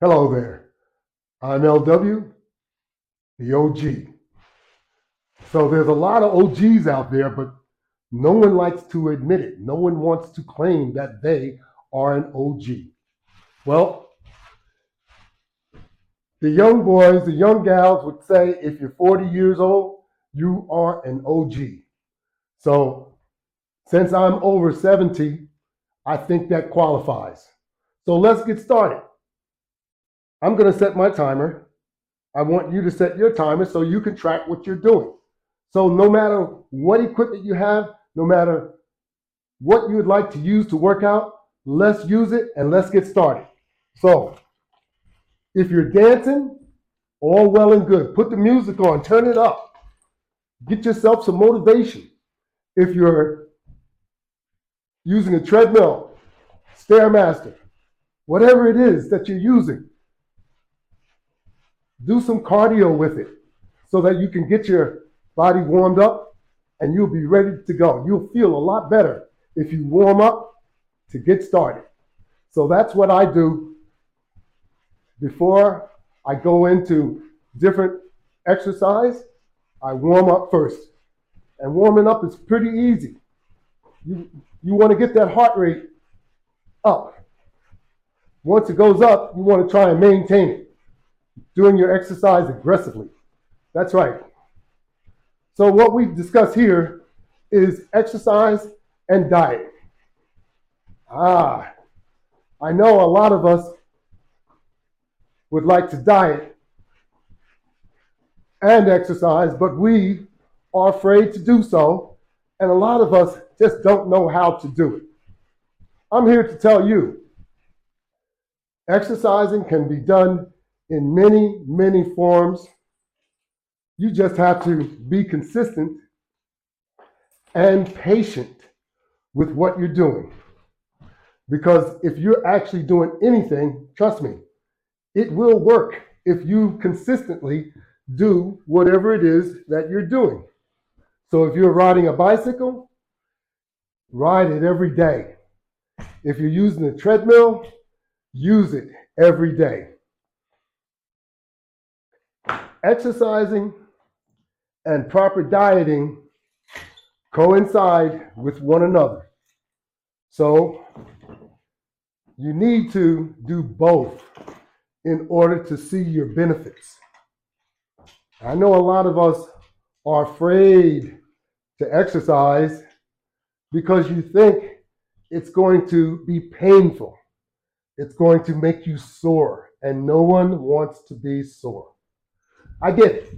Hello there. I'm LW, the OG. So there's a lot of OGs out there, but no one likes to admit it. No one wants to claim that they are an OG. Well, the young boys, the young gals would say if you're 40 years old, you are an OG. So since I'm over 70, I think that qualifies. So let's get started. I'm going to set my timer. I want you to set your timer so you can track what you're doing. So no matter what equipment you have, no matter what you would like to use to work out, let's use it and let's get started. So if you're dancing, all well and good. Put the music on, turn it up. Get yourself some motivation. If you're using a treadmill, Stairmaster, whatever it is that you're using, do some cardio with it so that you can get your body warmed up and you'll be ready to go. You'll feel a lot better if you warm up to get started. So that's what I do before I go into different exercise. I warm up first. And warming up is pretty easy. You want to get that heart rate up. Once it goes up, you want to try and maintain it, doing your exercise aggressively. That's right. So what we discuss here is exercise and diet. I know a lot of us would like to diet and exercise, but we are afraid to do so, and a lot of us just don't know how to do it. I'm here to tell you, exercising can be done in many, many forms. You just have to be consistent and patient with what you're doing. Because if you're actually doing anything, trust me, it will work if you consistently do whatever it is that you're doing. So if you're riding a bicycle, ride it every day. If you're using a treadmill, use it every day. Exercising and proper dieting coincide with one another. So you need to do both in order to see your benefits. I know a lot of us are afraid to exercise because you think it's going to be painful. It's going to make you sore, and no one wants to be sore. I get it.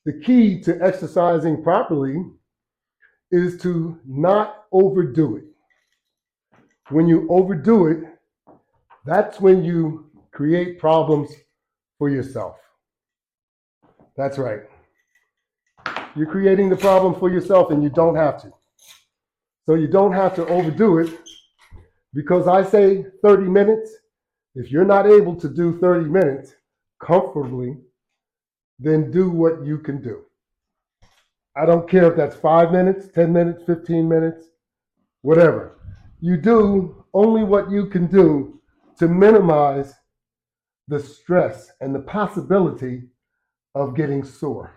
The key to exercising properly is to not overdo it. When you overdo it, that's when you create problems for yourself. That's right. You're creating the problem for yourself and you don't have to. So you don't have to overdo it because I say 30 minutes. If you're not able to do 30 minutes comfortably, then do what you can do. I don't care if that's 5 minutes, 10 minutes, 15 minutes, whatever. You do only what you can do to minimize the stress and the possibility of getting sore.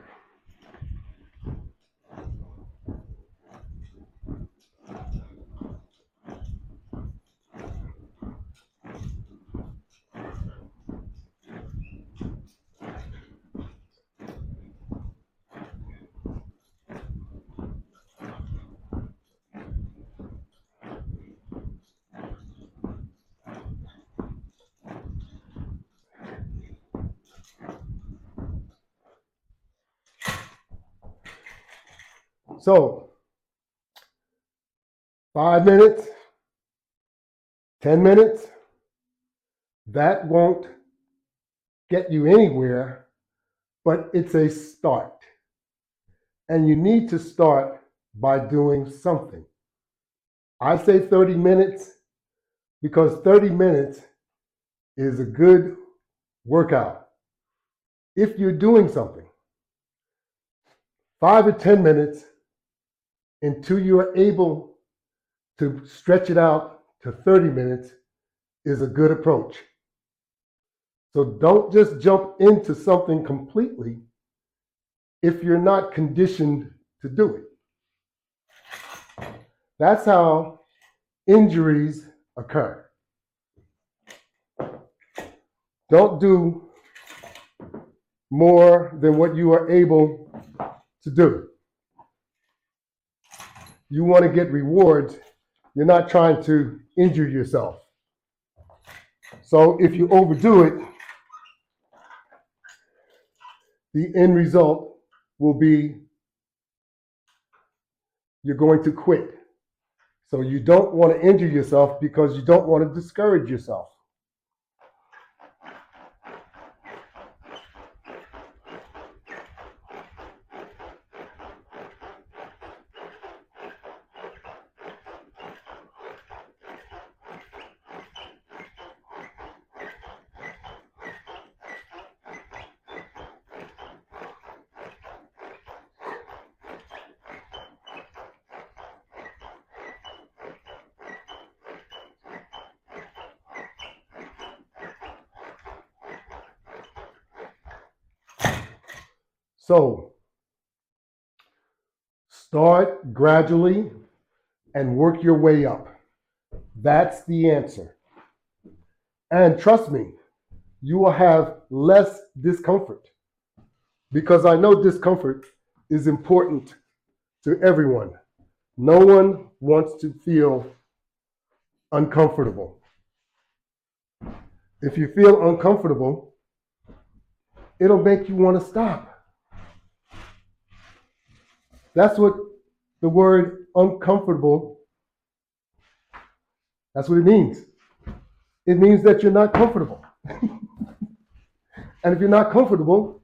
So, 5 minutes, 10 minutes, that won't get you anywhere, but it's a start. And you need to start by doing something. I say 30 minutes because 30 minutes is a good workout. If you're doing something, 5 or 10 minutes until you are able to stretch it out to 30 minutes is a good approach. So don't just jump into something completely if you're not conditioned to do it. That's how injuries occur. Don't do more than what you are able to do. You want to get rewards. You're not trying to injure yourself. So if you overdo it, the end result will be you're going to quit. So you don't want to injure yourself because you don't want to discourage yourself. So start gradually and work your way up. That's the answer. And trust me, you will have less discomfort because I know discomfort is important to everyone. No one wants to feel uncomfortable. If you feel uncomfortable, it'll make you want to stop. That's what the word uncomfortable, that's what it means. It means that you're not comfortable. And if you're not comfortable,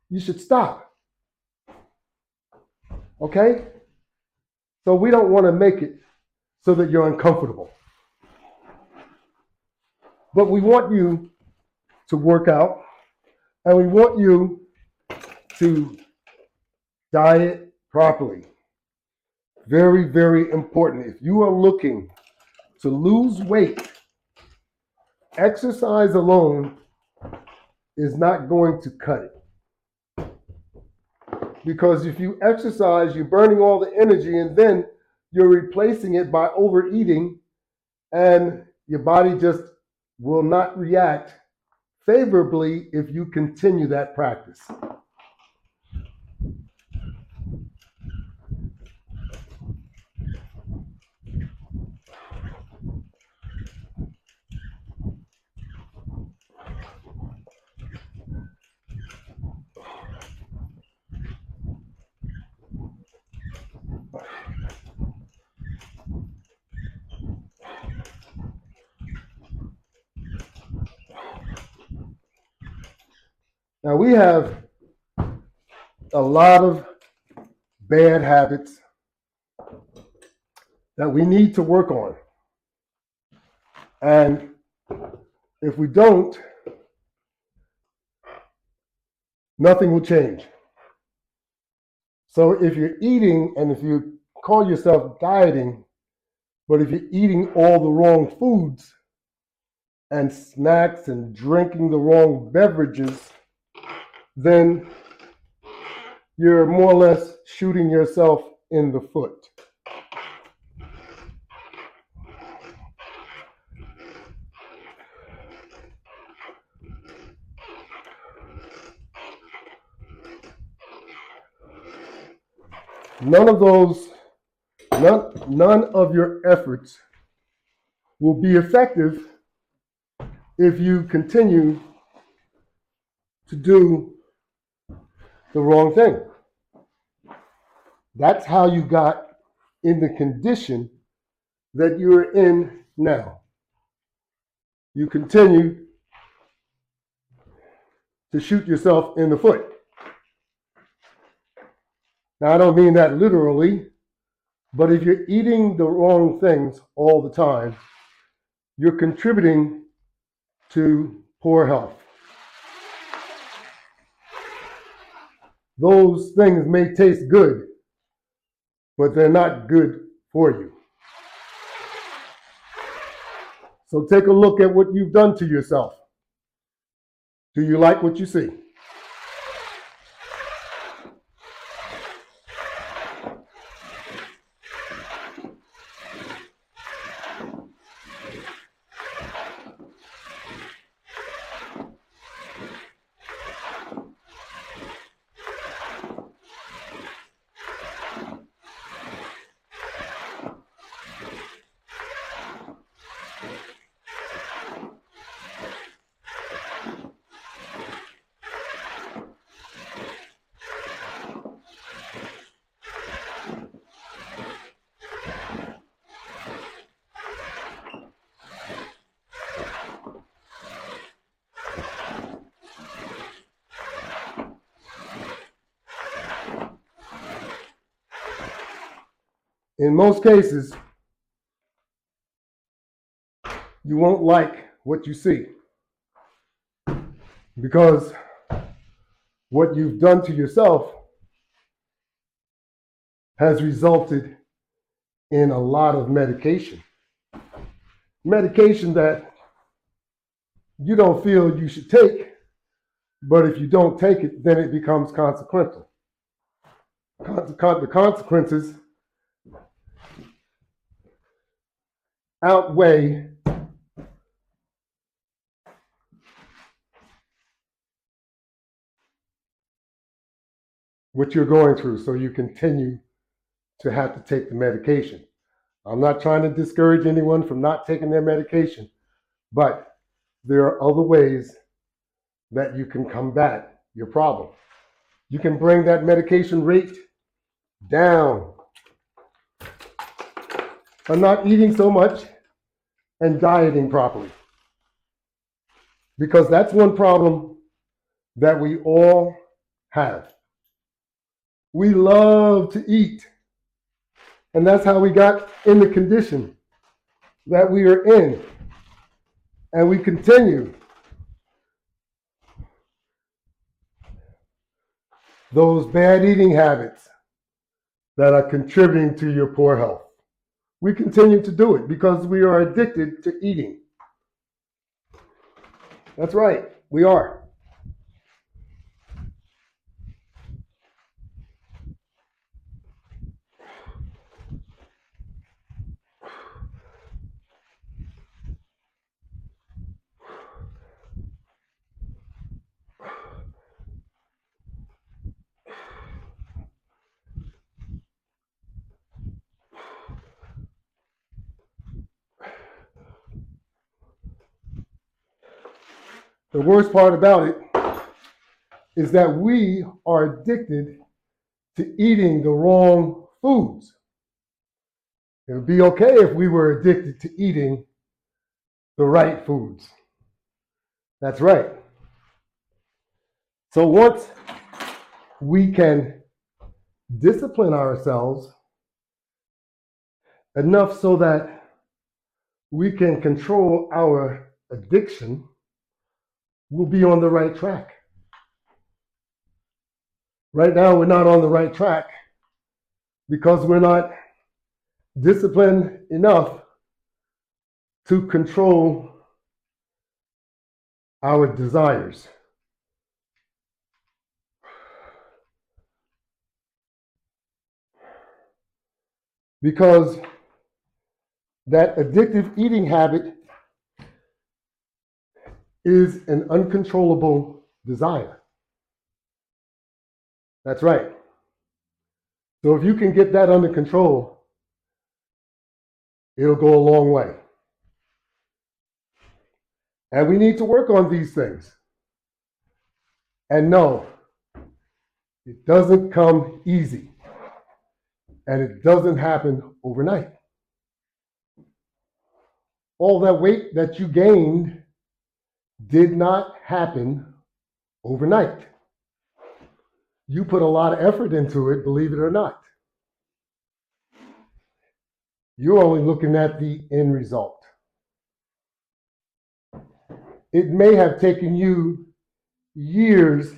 you should stop. Okay? So we don't want to make it so that you're uncomfortable. But we want you to work out, and we want you to diet properly. Very, very important. If you are looking to lose weight, exercise alone is not going to cut it. Because if you exercise, you're burning all the energy and then you're replacing it by overeating, and your body just will not react favorably if you continue that practice. Now, we have a lot of bad habits that we need to work on. And if we don't, nothing will change. So if you're eating, and if you call yourself dieting, but if you're eating all the wrong foods and snacks and drinking the wrong beverages, then you're more or less shooting yourself in the foot. None of your efforts will be effective if you continue to do the wrong thing. That's how you got in the condition that you're in now. You continue to shoot yourself in the foot. Now, I don't mean that literally, but if you're eating the wrong things all the time, you're contributing to poor health. Those things may taste good, but they're not good for you. So take a look at what you've done to yourself. Do you like what you see? In most cases, you won't like what you see because what you've done to yourself has resulted in a lot of medication. Medication that you don't feel you should take, but if you don't take it, then it becomes consequential. The consequences outweigh what you're going through, so you continue to have to take the medication. I'm not trying to discourage anyone from not taking their medication, but there are other ways that you can combat your problem. You can bring that medication rate down by not eating so much and dieting properly. Because that's one problem that we all have. We love to eat. And that's how we got in the condition that we are in. And we continue. Those bad eating habits that are contributing to your poor health. We continue to do it because we are addicted to eating. That's right, we are. The worst part about it is that we are addicted to eating the wrong foods. It would be okay if we were addicted to eating the right foods. That's right. So once we can discipline ourselves enough so that we can control our addiction, we'll be on the right track. Right now, we're not on the right track because we're not disciplined enough to control our desires. Because that addictive eating habit is an uncontrollable desire. That's right. So if you can get that under control, it'll go a long way. And we need to work on these things. And no, it doesn't come easy. And it doesn't happen overnight. All that weight that you gained did not happen overnight. You put a lot of effort into it, believe it or not. You're only looking at the end result. It may have taken you years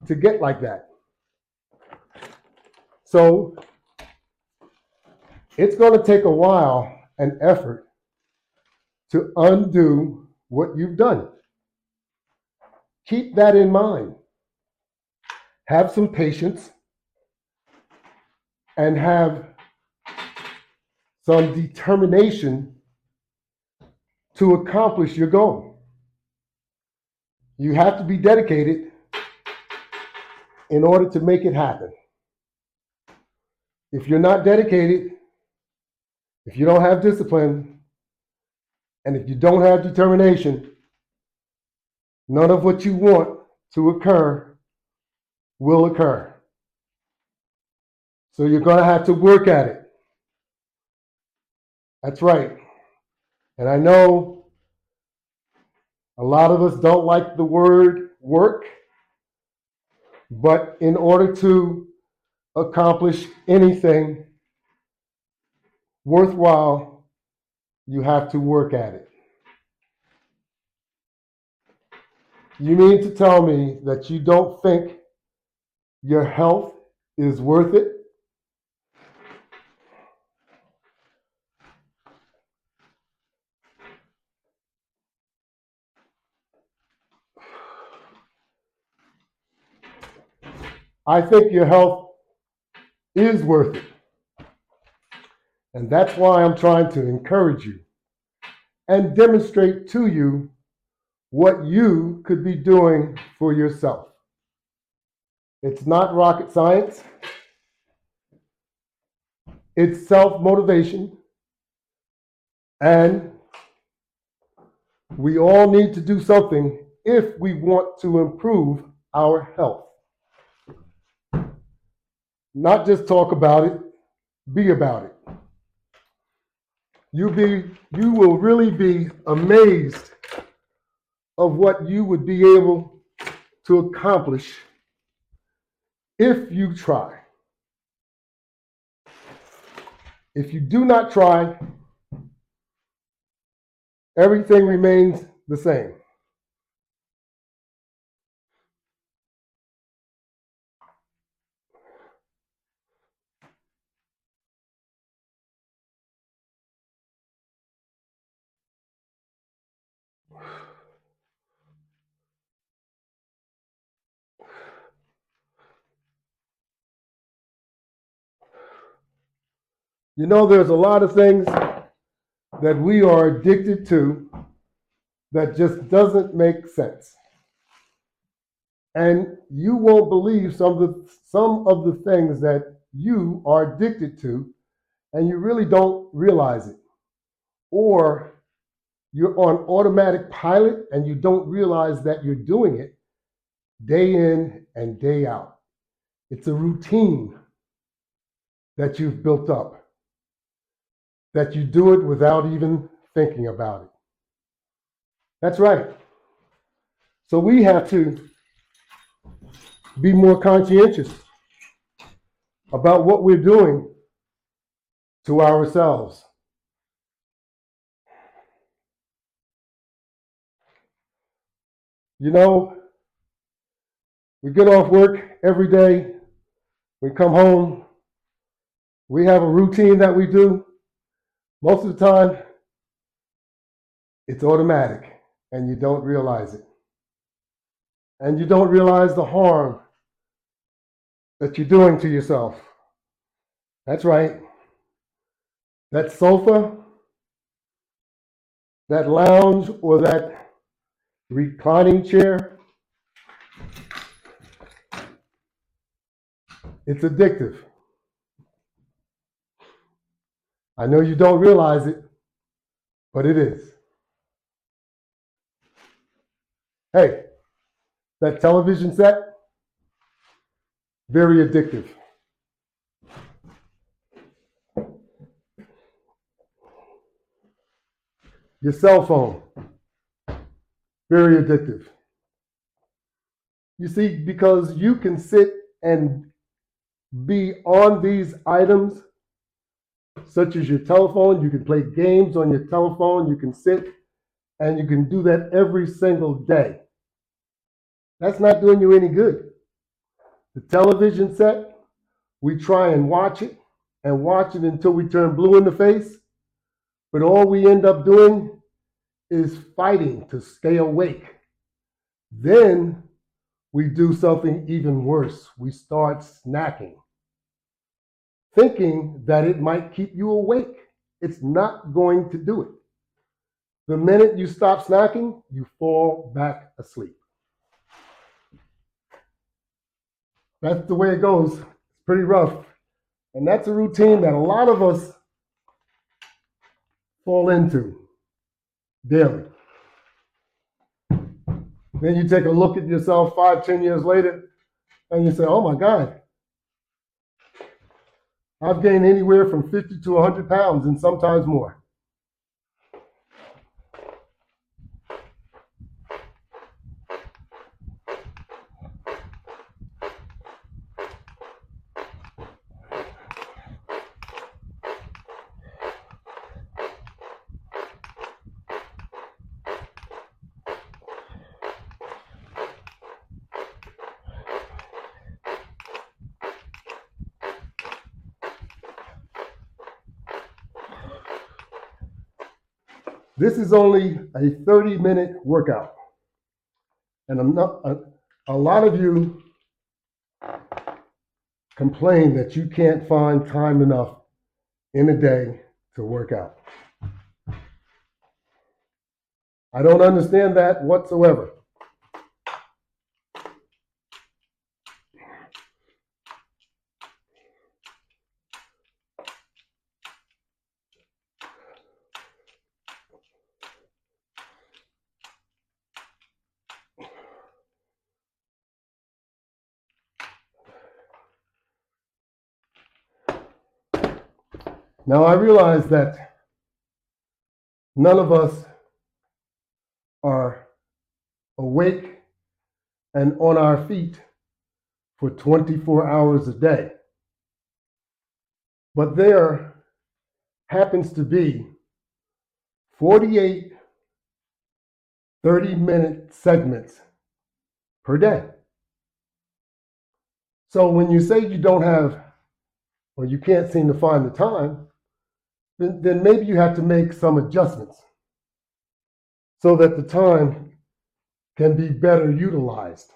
to get like that. So it's going to take a while and effort to undo what you've done. Keep that in mind. Have some patience and have some determination to accomplish your goal. You have to be dedicated in order to make it happen. If you're not dedicated, if you don't have discipline, and if you don't have determination, none of what you want to occur will occur. So you're going to have to work at it. That's right. And I know a lot of us don't like the word work, but in order to accomplish anything worthwhile, you have to work at it. You mean to tell me that you don't think your health is worth it? I think your health is worth it. And that's why I'm trying to encourage you and demonstrate to you what you could be doing for yourself. It's not rocket science. It's self-motivation. And we all need to do something if we want to improve our health. Not just talk about it, be about it. You will really be amazed of what you would be able to accomplish if you try. If you do not try, everything remains the same. You know, there's a lot of things that we are addicted to that just doesn't make sense. And you won't believe some of the things that you are addicted to, and you really don't realize it. Or you're on automatic pilot and you don't realize that you're doing it day in and day out. It's a routine that you've built up, that you do it without even thinking about it. That's right. So we have to be more conscientious about what we're doing to ourselves. You know, we get off work every day, we come home, we have a routine that we do. Most of the time, it's automatic and you don't realize it. And you don't realize the harm that you're doing to yourself. That's right. That sofa, that lounge, or that reclining chair, it's addictive. I know you don't realize it, but it is. Hey, that television set, very addictive. Your cell phone, very addictive. You see, because you can sit and be on these items, such as your telephone, you can play games on your telephone, you can sit and you can do that every single day. That's not doing you any good. The television set, we try and watch it until we turn blue in the face, but all we end up doing is fighting to stay awake. Then we do something even worse. We start snacking, thinking that it might keep you awake. It's not going to do it. The minute you stop snacking, you fall back asleep. That's the way it goes. It's pretty rough. And that's a routine that a lot of us fall into daily. Then you take a look at yourself 5, 10 years later, and you say, oh my God, I've gained anywhere from 50 to 100 pounds and sometimes more. This is only a 30-minute workout. And a lot of you complain that you can't find time enough in a day to work out. I don't understand that whatsoever. Now I realize that none of us are awake and on our feet for 24 hours a day. But there happens to be 48 30-minute segments per day. So when you say you don't have, or you can't seem to find the time, then maybe you have to make some adjustments so that the time can be better utilized.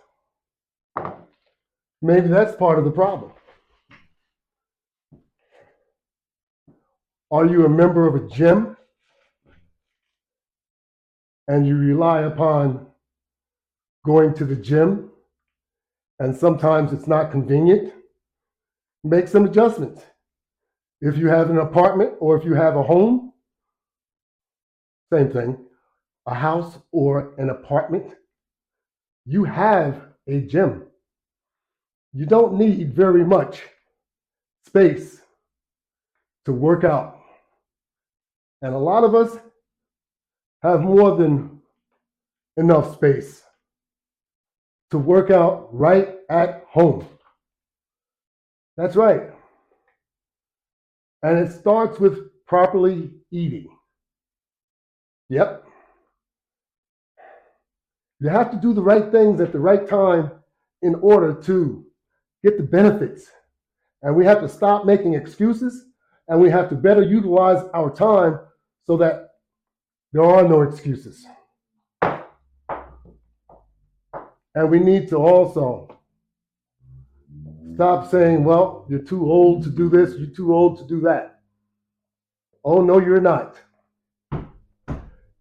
Maybe that's part of the problem. Are you a member of a gym and you rely upon going to the gym and sometimes it's not convenient? Make some adjustments. If you have an apartment or if you have a home, same thing, a house or an apartment, you have a gym. You don't need very much space to work out. And a lot of us have more than enough space to work out right at home. That's right. And it starts with properly eating. Yep. You have to do the right things at the right time in order to get the benefits. And we have to stop making excuses and we have to better utilize our time so that there are no excuses. And we need to also stop saying, well, you're too old to do this, you're too old to do that. Oh, no, you're not.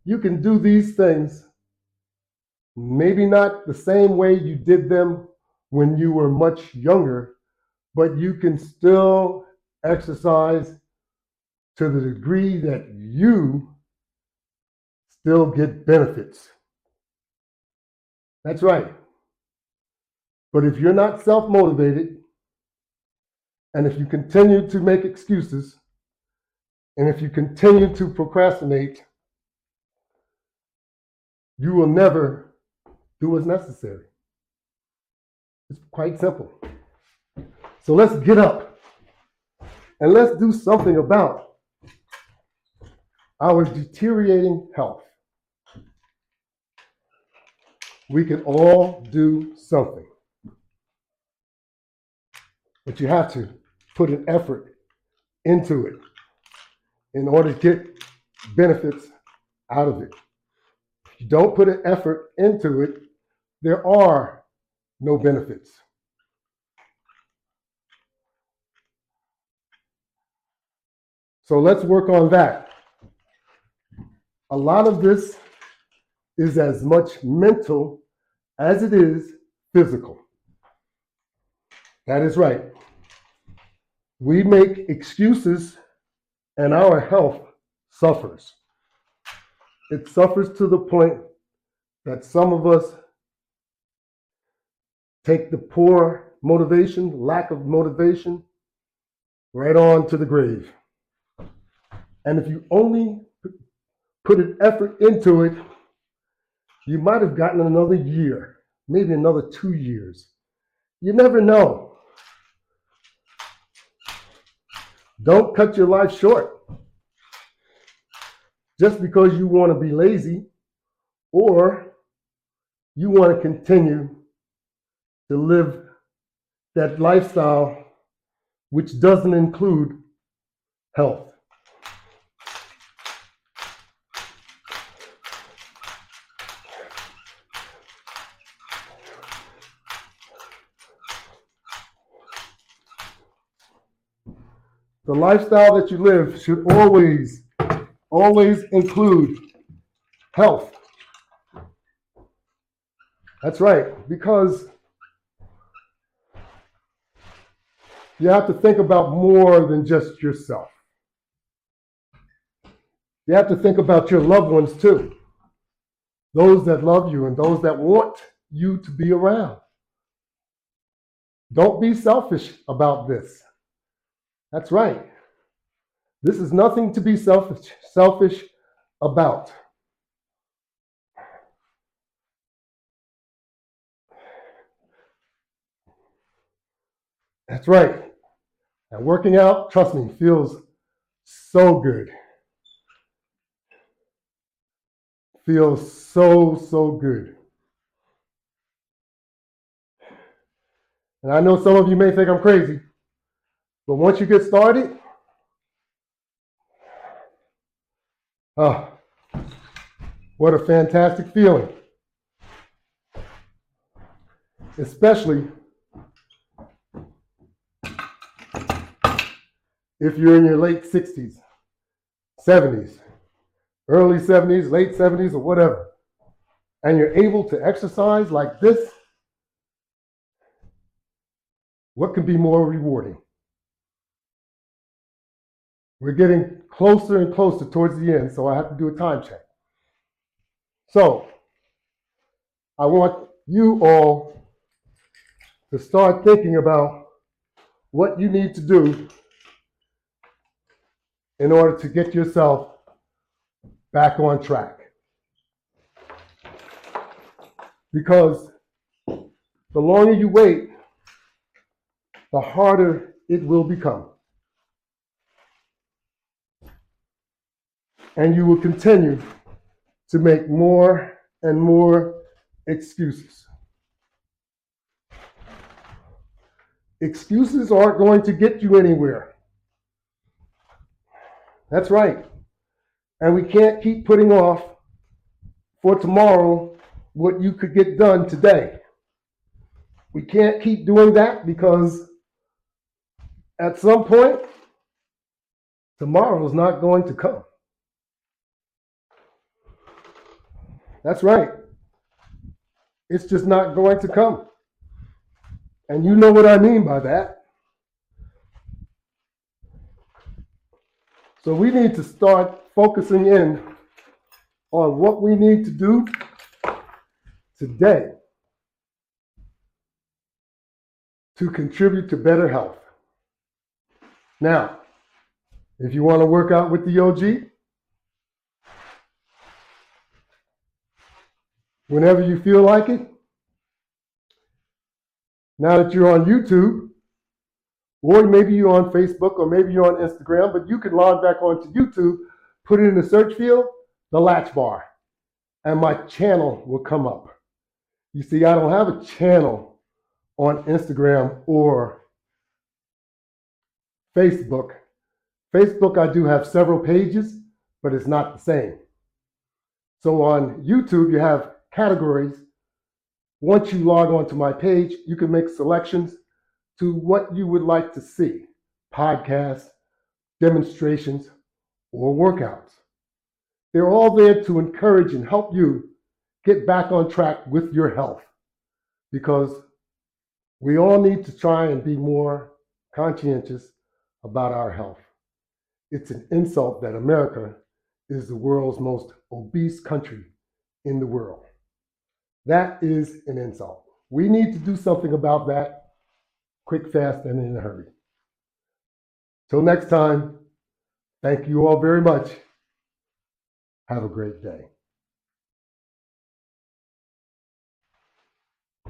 You can do these things, maybe not the same way you did them when you were much younger, but you can still exercise to the degree that you still get benefits. That's right. But if you're not self-motivated, and if you continue to make excuses, and if you continue to procrastinate, you will never do what's necessary. It's quite simple. So let's get up and let's do something about our deteriorating health. We can all do something, but you have to put an effort into it in order to get benefits out of it. If you don't put an effort into it, there are no benefits. So let's work on that. A lot of this is as much mental as it is physical. That is right. We make excuses and our health suffers. It suffers to the point that some of us take the poor motivation, lack of motivation, right on to the grave. And if you only put an effort into it, you might have gotten another year, maybe another 2 years. You never know. Don't cut your life short just because you want to be lazy or you want to continue to live that lifestyle which doesn't include health. The lifestyle that you live should always include health. That's right, because you have to think about more than just yourself. You have to think about your loved ones too. Those that love you and those that want you to be around. Don't be selfish about this. That's right. This is nothing to be selfish about. That's right. And working out, trust me, feels so good. Feels so good. And I know some of you may think I'm crazy, but once you get started, oh, what a fantastic feeling. Especially if you're in your late 60s, 70s, early 70s, late 70s, or whatever, and you're able to exercise like this, what could be more rewarding? We're getting closer and closer towards the end, so I have to do a time check. So, I want you all to start thinking about what you need to do in order to get yourself back on track. Because the longer you wait, the harder it will become. And you will continue to make more and more excuses. Excuses aren't going to get you anywhere. That's right. And we can't keep putting off for tomorrow what you could get done today. We can't keep doing that because at some point, tomorrow is not going to come. That's right. It's just not going to come. And you know what I mean by that. So we need to start focusing in on what we need to do today to contribute to better health. Now, if you want to work out with the OG, whenever you feel like it, Now that you're on YouTube, or maybe you're on Facebook, or maybe you're on Instagram, but you can log back onto YouTube, put it in the search field, the Latch Bar, and my channel will come up. You see, I don't have a channel on Instagram or Facebook. Facebook, I do have several pages, but it's not the same. So on YouTube, you have categories. Once you log onto my page, you can make selections to what you would like to see: podcasts, demonstrations, or workouts. They're all there to encourage and help you get back on track with your health, because we all need to try and be more conscientious about our health. It's an insult that America is the world's most obese country in the world. That is an insult. We need to do something about that quick, fast, and in a hurry. Till next time, thank you all very much. Have a great day.